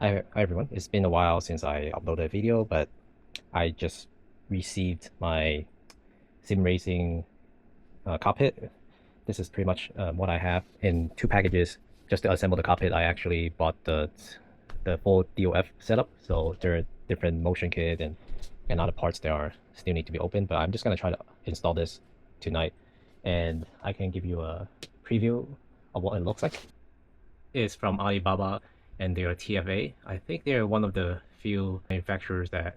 Hi everyone, it's been a while since I uploaded a video, but I just received my sim racing cockpit. This is pretty much what I have in two packages. Just to assemble the cockpit, I actually bought the full DOF setup, so there are different motion kit and other parts that are still need to be opened, but I'm just gonna try to install this tonight, and I can give you a preview of what it looks like. It's from Alibaba and they are TFA. I think they're one of the few manufacturers that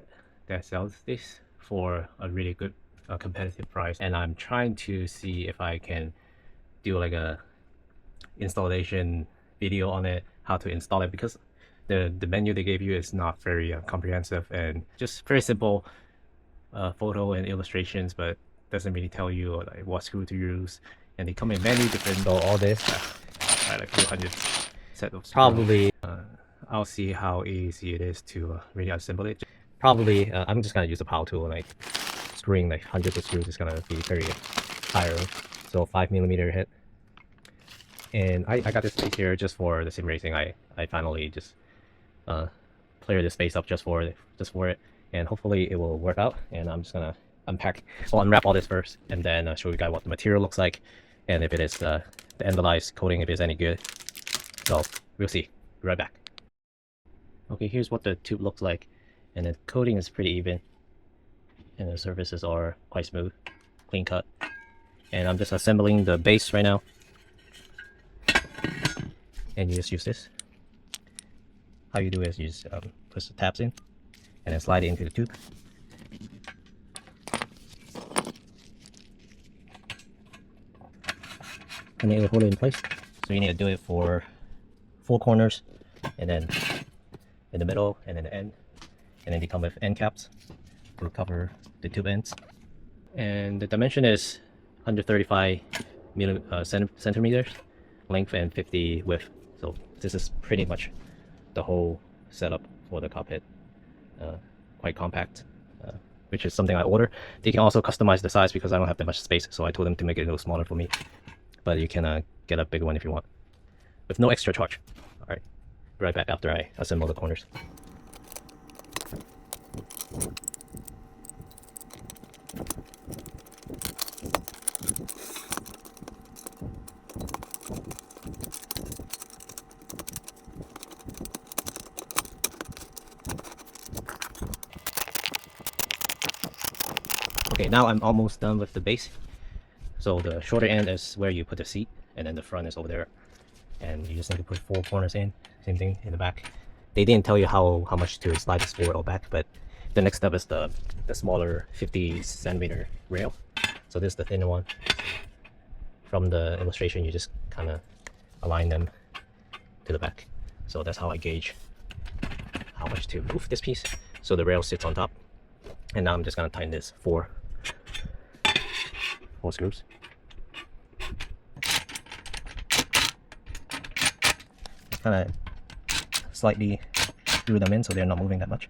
sells this for a really good competitive price. And I'm trying to see if I can do like a installation video on it, how to install it, because the menu they gave you is not very comprehensive and just very simple photo and illustrations, but doesn't really tell you like what screw to use. And they come in many different. So all this, like a few hundred set of screws. Probably I'll see how easy it is to really assemble it. Probably I'm just gonna use a power tool, like screwing like hundreds of screws is gonna be very tiring. So 5mm head. And I got this space here just for the sim racing. I finally just clear this space up just for it, and hopefully it will work out. And I'm just gonna unwrap all this first, and then show you guys what the material looks like, and if it is the anodized coating, if it's any good. So we'll see. Be right back. Okay, here's what the tube looks like, and the coating is pretty even, and the surfaces are quite smooth, clean cut. And I'm just assembling the base right now, and you just use this. How you do is you just push the tabs in and then slide it into the tube. And then you hold it in place. So you need to do it for 4 corners, and then in the middle, and then the end. And then they come with end caps to cover the tube ends. And the dimension is 135 centimeters length and 50 width. So this is pretty much the whole setup for the cockpit. Quite compact, which is something I order. They can also customize the size because I don't have that much space, so I told them to make it a little smaller for me. But you can get a bigger one if you want, with no extra charge. Alright, be right back after I assemble the corners. Okay, now I'm almost done with the base. So the shorter end is where you put the seat, and then the front is over there. And you just need to put 4 corners in. Same thing in the back. They didn't tell you how much to slide this forward or back, but the next step is the smaller 50cm rail. So this is the thinner one. From the illustration, you just kind of align them to the back. So that's how I gauge how much to move this piece. So the rail sits on top. And now I'm just gonna tighten this 4 screws. Kind of slightly screw them in so they're not moving that much.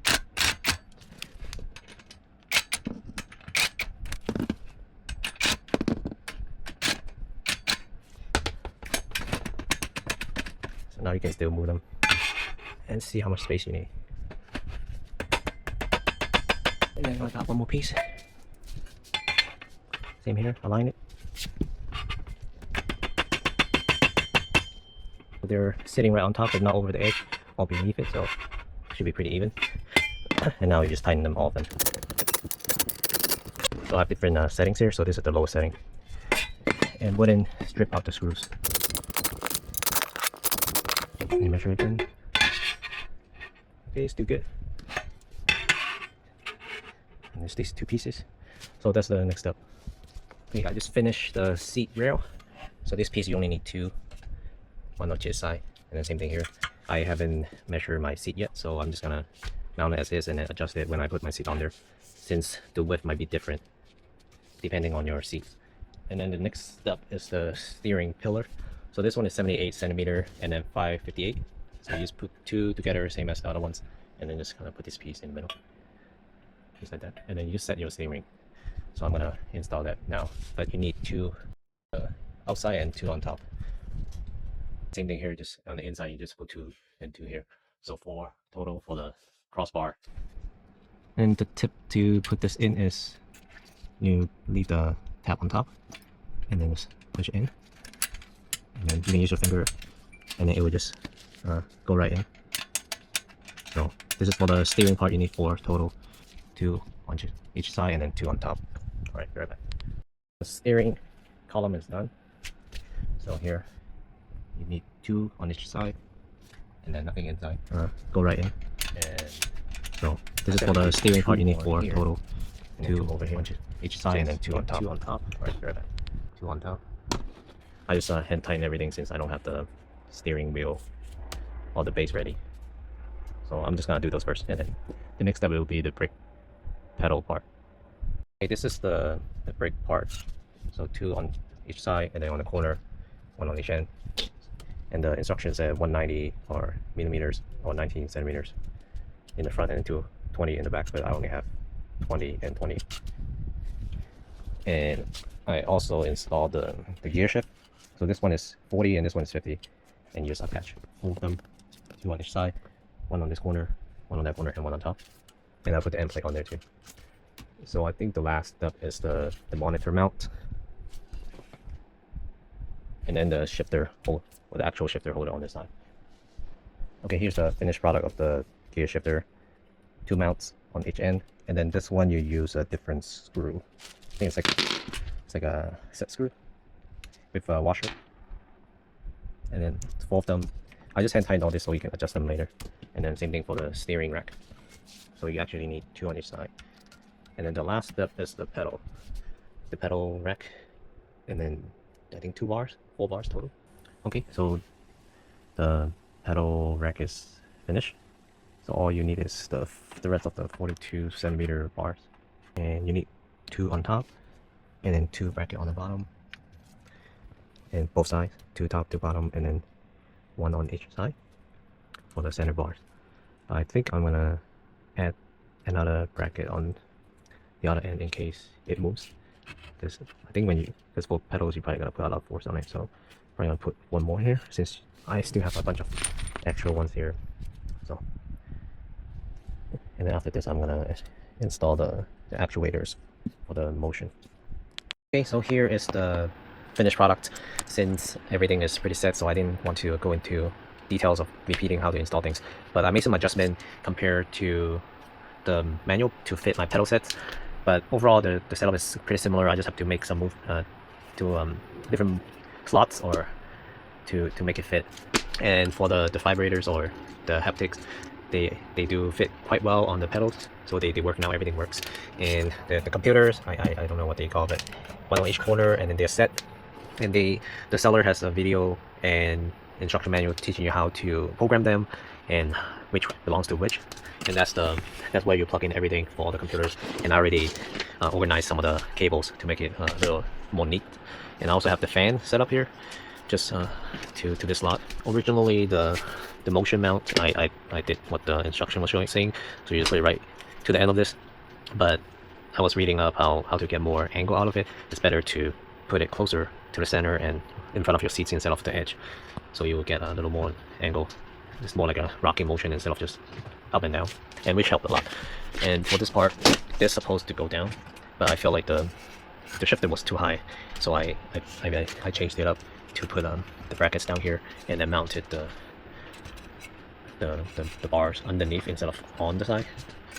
So now you can still move them and see how much space you need. And then I got one more piece. Same here, align it. They're sitting right on top but not over the edge or beneath it, so it should be pretty even. And now you just tighten them all of them. So I have different settings here, so this is the lowest setting. And wouldn't strip out the screws. Can you measure it in? Okay, it's still good. And there's these 2 pieces. So that's the next step. Okay, I just finished the seat rail. So this piece you only need 2. One on each side, and then same thing here. I haven't measured my seat yet, so I'm just gonna mount it as is and then adjust it when I put my seat on there, since the width might be different depending on your seat. And then the next step is the steering pillar. So this one is 78cm and then 558. So you just put 2 together, same as the other ones, and then just kind of put this piece in the middle, just like that. And then you set your steering. So I'm gonna install that now, but you need 2 outside and 2 on top. Same thing here, just on the inside you just put 2 and 2 here. So 4 total for the crossbar. And the tip to put this in is you leave the tab on top and then just push it in, and then you can use your finger and then it will just go right in. So this is for the steering part. You need 4 total, 2 on each side and then 2 on top. Alright, be right back. The steering column is done. So here you need 2 on each side and then nothing inside. Go right in. And so this is for the steering part. You need 4 total, 2 over here on each side and then 2 on top. 2 on top. Alright, be right back. 2 on top. I just hand tighten everything since I don't have the steering wheel or the base ready. So I'm just gonna do those first, and then the next step will be the brake pedal part. Okay, this is the brake part. So 2 on each side, and then on the corner, 1 on each end. And the instructions say 190 or millimeters or 19 centimeters in the front and 220 in the back, but I only have 20 and 20. And I also installed the gear shift. So this one is 40 and this one is 50, and you just attach both of them, 2 on each side, 1 on this corner, 1 on that corner, and 1 on top. And I'll put the end plate on there too. So I think the last step is the monitor mount, and then the shifter hold, or the actual shifter holder on this side. Okay, here's the finished product of the gear shifter. 2 mounts on each end, and then this one you use a different screw. I think it's like a set screw with a washer, and then 4 of them. I just hand tighten all this so you can adjust them later. And then same thing for the steering rack. So you actually need 2 on each side. And then the last step is the pedal rack, and then I think 4 bars total. Okay, so the pedal rack is finished. So all you need is the rest of the 42 centimeter bars, and you need 2 on top, and then 2 bracket on the bottom, and both sides, 2 top, 2 bottom, and then 1 on each side for the center bars. I think I'm gonna add another bracket on the other end in case it moves. Because I think because for pedals you're probably gonna put a lot of force on it, so I'm probably gonna put 1 more here since I still have a bunch of extra ones here. So, and then after this I'm gonna install the actuators for the motion. Okay, so here is the finished product. Since everything is pretty set, so I didn't want to go into details of repeating how to install things, but I made some adjustment compared to the manual to fit my pedal sets. But overall the setup is pretty similar. I just have to make some move to different slots or to make it fit. And for the vibrators or the haptics, they do fit quite well on the pedals, so they work now. Everything works. And the computers, I don't know what they call it, 1 on each corner, and then they're set. And the seller has a video and instruction manual teaching you how to program them and which belongs to which. And that's where you plug in everything for all the computers. And I already organized some of the cables to make it a little more neat. And I also have the fan set up here, just to this slot. Originally the motion mount, I did what the instruction was saying, so you just put it right to the end of this. But I was reading up how to get more angle out of it. It's better to put it closer to the center and in front of your seats instead of the edge, so you will get a little more angle. It's more like a rocking motion instead of just up and down, and which helped a lot. And for this part, it's supposed to go down, but I felt like the shifter was too high, so I changed it up to put the brackets down here, and then mounted the bars underneath instead of on the side.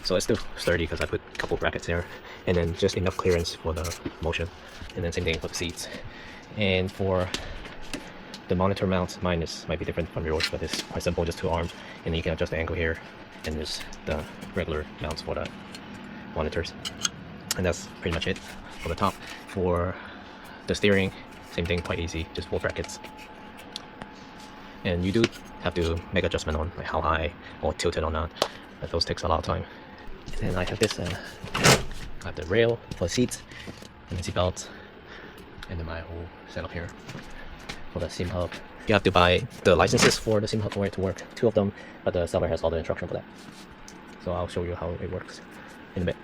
So it's still sturdy because I put a couple brackets there, and then just enough clearance for the motion. And then same thing for the seats. And for the monitor mounts, mine might be different from yours, but it's quite simple, just 2 arms, and you can adjust the angle here, and there's the regular mounts for the monitors. And that's pretty much it for the top. For the steering, same thing, quite easy, just 4 brackets. And you do have to make adjustment on like how high or tilted or not, but those takes a lot of time. And I have this, I have the rail for the seats, and the seat belts, and then my whole setup here for the SIM hub. You have to buy the licenses for the SIM hub for it to work, 2 of them, but the seller has all the instruction for that. So I'll show you how it works in a bit.